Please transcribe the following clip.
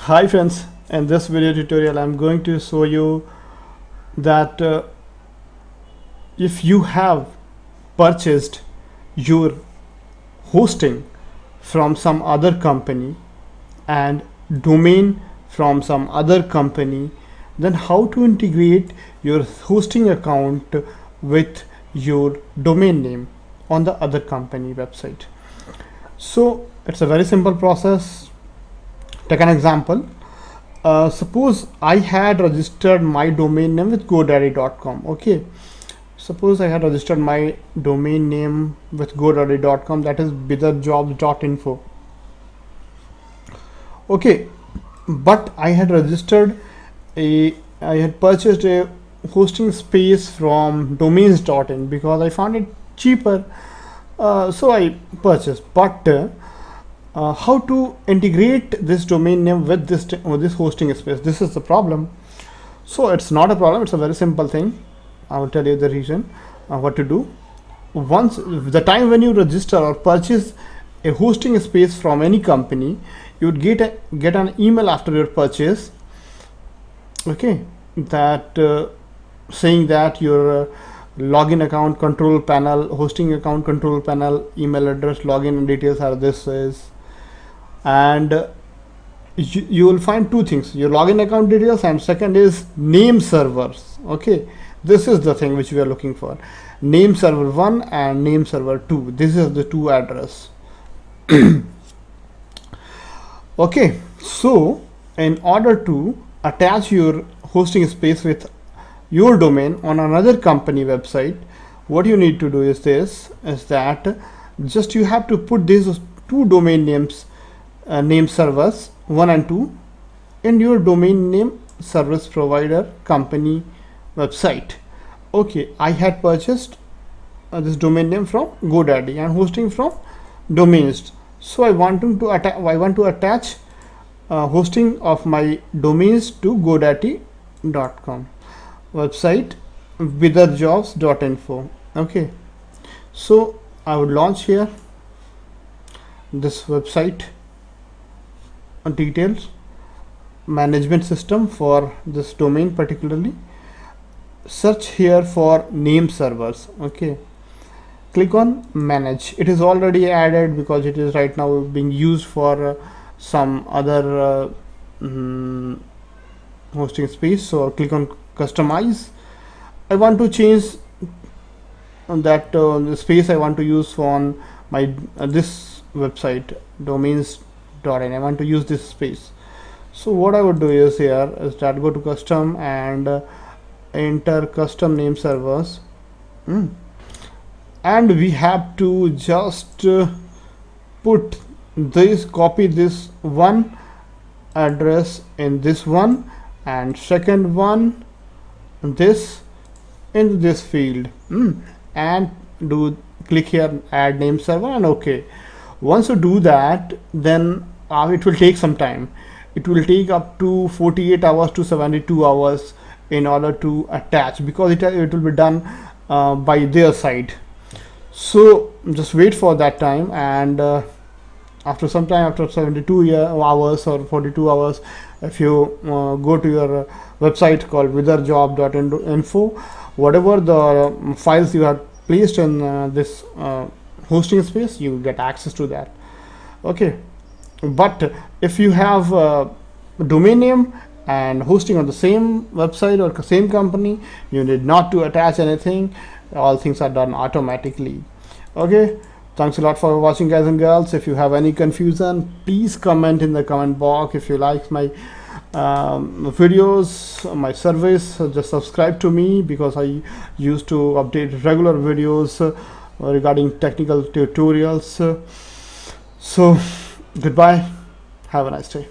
Hi friends, in this video tutorial I'm going to show you that if you have purchased your hosting from some other company and domain from some other company, then how to integrate your hosting account with your domain name on the other company website. So it's a very simple process. Take an example. Suppose I had registered my domain name with godaddy.com. Okay, suppose I had registered my domain name with godaddy.com, that is bitherjobs.info. Okay, but I had purchased a hosting space from domains.in because I found it cheaper, so I purchased. But how to integrate this domain name with this hosting space? This is the problem. So it's not a problem, it's a very simple thing. I will tell you the reason what to do. Once the time when you register or purchase a hosting space from any company, you would get an email after your purchase, okay, that saying that your login account control panel, hosting account control panel, email address, login details are this is, and you will find two things: your login account details, and second is name servers. Okay, this is the thing which we are looking for: name server 1 and name server 2. This is the two address. Okay, so in order to attach your hosting space with your domain on another company website, what you need to do is that just you have to put these two domain names, name servers 1 and 2, in your domain name service provider company website. Okay, I had purchased this domain name from GoDaddy and hosting from Domains. So I want to attach hosting of my domains to godaddy.com website bitherjobs.info. Okay, so I would launch here this website details, management system for this domain particularly. Search here for name servers. Okay, click on manage. It is already added because it is right now being used for some other hosting space. So click on customize. I want to change that the space I want to use for my this website domains.in. I want to use this space. So what I would do is here is that go to custom and enter custom name servers, and we have to just copy this one address in this one, and second one this into this field, and click here add name server, and okay. Once you do that, then it will take some time. It will take up to 48 hours to 72 hours in order to attach, because it will be done by their side. So just wait for that time, and after some time, after 72 hours or 42 hours, if you go to your website called bitherjob.info, whatever the files you have placed in this hosting space, you will get access to that. Okay, but if you have domain name and hosting on the same website or same company, you need not to attach anything. All things are done automatically. Okay, thanks a lot for watching, guys and girls. If you have any confusion, please comment in the comment box. If you like my videos, my service, just subscribe to me, because I used to update regular videos regarding technical tutorials. So goodbye, have a nice day.